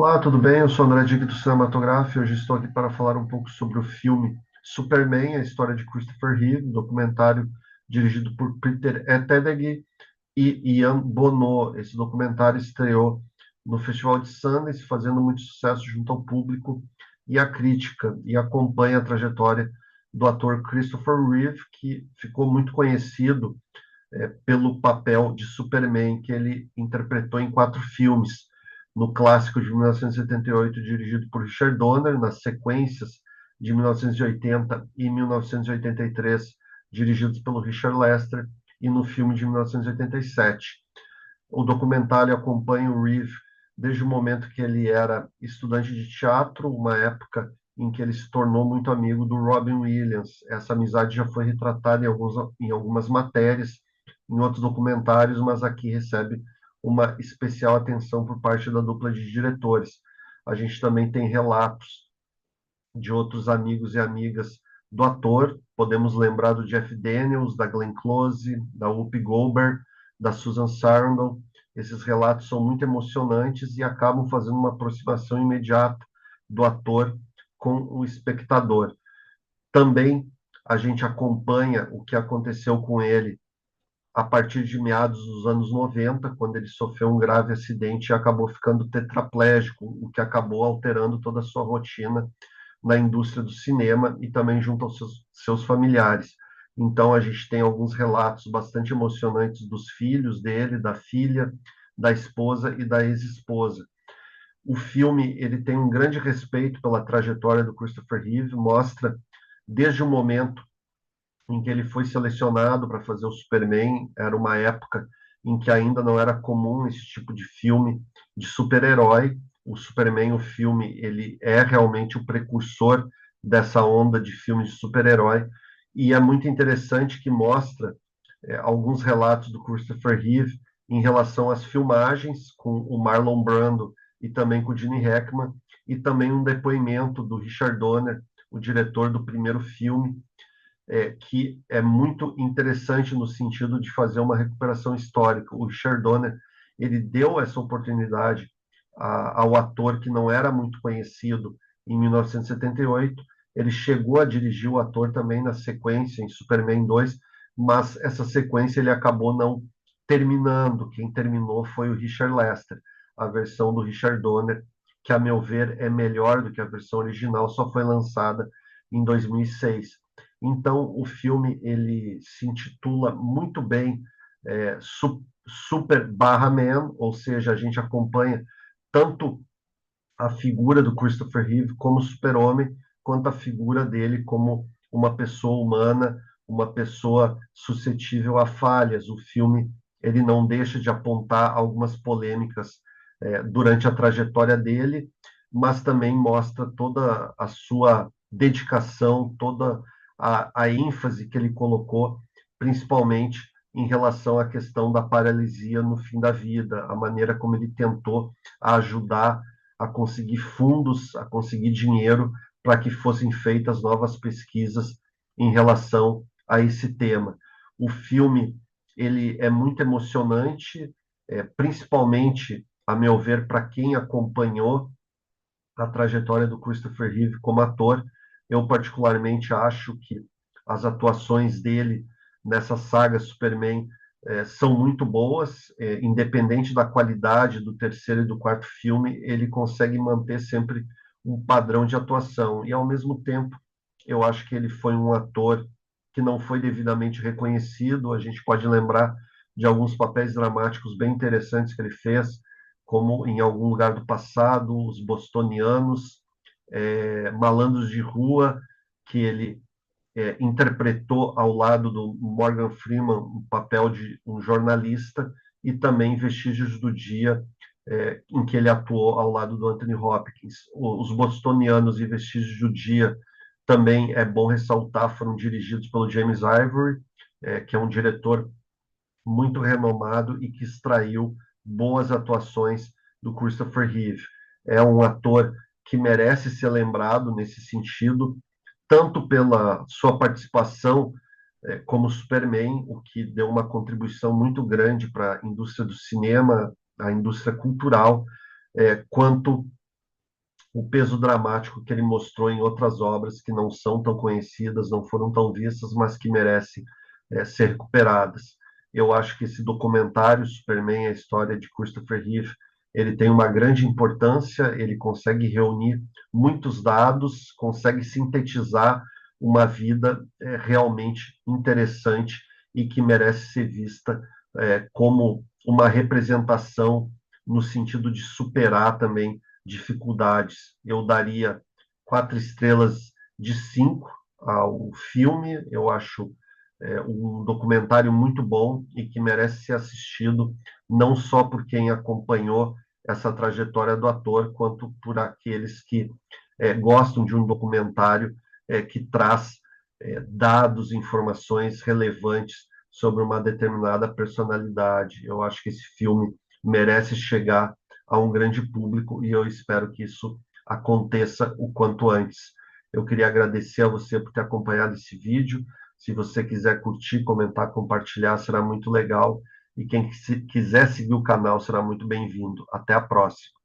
Olá, tudo bem? Eu sou André Dick do Cinematográfico e hoje estou aqui para falar um pouco sobre o filme Superman, a história de Christopher Reeve, documentário dirigido por Peter Ettedgui e Ian Bono. Esse documentário estreou no Festival de Sundance, fazendo muito sucesso junto ao público e à crítica, e acompanha a trajetória do ator Christopher Reeve, que ficou muito conhecido pelo papel de Superman que ele interpretou em quatro filmes. No clássico de 1978, dirigido por Richard Donner, nas sequências de 1980 e 1983, dirigidos pelo Richard Lester, e no filme de 1987. O documentário acompanha o Reeve desde o momento que ele era estudante de teatro, uma época em que ele se tornou muito amigo do Robin Williams. Essa amizade já foi retratada em algumas matérias, em outros documentários, mas aqui recebe uma especial atenção por parte da dupla de diretores. A gente também tem relatos de outros amigos e amigas do ator. Podemos lembrar do Jeff Daniels, da Glenn Close, da Whoopi Goldberg, da Susan Sarandon. Esses relatos são muito emocionantes e acabam fazendo uma aproximação imediata do ator com o espectador. Também a gente acompanha o que aconteceu com ele a partir de meados dos anos 90, quando ele sofreu um grave acidente e acabou ficando tetraplégico, o que acabou alterando toda a sua rotina na indústria do cinema e também junto aos seus familiares. Então, a gente tem alguns relatos bastante emocionantes dos filhos dele, da filha, da esposa e da ex-esposa. O filme ele tem um grande respeito pela trajetória do Christopher Reeve, mostra desde o momento em que ele foi selecionado para fazer o Superman, era uma época em que ainda não era comum esse tipo de filme de super-herói. O Superman, o filme, ele é realmente o precursor dessa onda de filmes de super-herói, e é muito interessante que mostra alguns relatos do Christopher Reeve em relação às filmagens com o Marlon Brando e também com o Gene Hackman, e também um depoimento do Richard Donner, o diretor do primeiro filme, que é muito interessante no sentido de fazer uma recuperação histórica. O Richard Donner, ele deu essa oportunidade ao ator que não era muito conhecido em 1978. Ele chegou a dirigir o ator também na sequência, em Superman 2, mas essa sequência ele acabou não terminando. Quem terminou foi o Richard Lester, a versão do Richard Donner, que, a meu ver, é melhor do que a versão original, só foi lançada em 2006. Então, o filme ele se intitula muito bem Super Barra Man, ou seja, a gente acompanha tanto a figura do Christopher Reeve como super-homem, quanto a figura dele como uma pessoa humana, uma pessoa suscetível a falhas. O filme ele não deixa de apontar algumas polêmicas durante a trajetória dele, mas também mostra toda a sua dedicação, toda a ênfase que ele colocou, principalmente em relação à questão da paralisia no fim da vida, a maneira como ele tentou ajudar a conseguir fundos, a conseguir dinheiro para que fossem feitas novas pesquisas em relação a esse tema. O filme ele é muito emocionante, principalmente, a meu ver, para quem acompanhou a trajetória do Christopher Reeve como ator. Eu particularmente acho que as atuações dele nessa saga Superman são muito boas, independente da qualidade do terceiro e do quarto filme, ele consegue manter sempre um padrão de atuação. E, ao mesmo tempo, eu acho que ele foi um ator que não foi devidamente reconhecido. A gente pode lembrar de alguns papéis dramáticos bem interessantes que ele fez, como Em Algum Lugar do Passado, Os Bostonianos, Malandros de Rua, que ele interpretou ao lado do Morgan Freeman um papel de um jornalista, e também Vestígios do Dia, em que ele atuou ao lado do Anthony Hopkins. Os Bostonianos e Vestígios do Dia, também é bom ressaltar, foram dirigidos pelo James Ivory, que é um diretor muito renomado e que extraiu boas atuações do Christopher Reeve. É um ator que merece ser lembrado nesse sentido, tanto pela sua participação como Superman, o que deu uma contribuição muito grande para a indústria do cinema, a indústria cultural, quanto o peso dramático que ele mostrou em outras obras que não são tão conhecidas, não foram tão vistas, mas que merecem ser recuperadas. Eu acho que esse documentário, Superman, a história de Christopher Reeve, ele tem uma grande importância, ele consegue reunir muitos dados, consegue sintetizar uma vida realmente interessante e que merece ser vista como uma representação no sentido de superar também dificuldades. Eu daria 4 estrelas de 5 ao filme. Eu acho um documentário muito bom e que merece ser assistido não só por quem acompanhou essa trajetória do ator, quanto por aqueles que gostam de um documentário que traz dados, informações relevantes sobre uma determinada personalidade. Eu acho que esse filme merece chegar a um grande público e eu espero que isso aconteça o quanto antes. Eu queria agradecer a você por ter acompanhado esse vídeo. Se você quiser curtir, comentar, compartilhar, será muito legal. E quem quiser seguir o canal será muito bem-vindo. Até a próxima.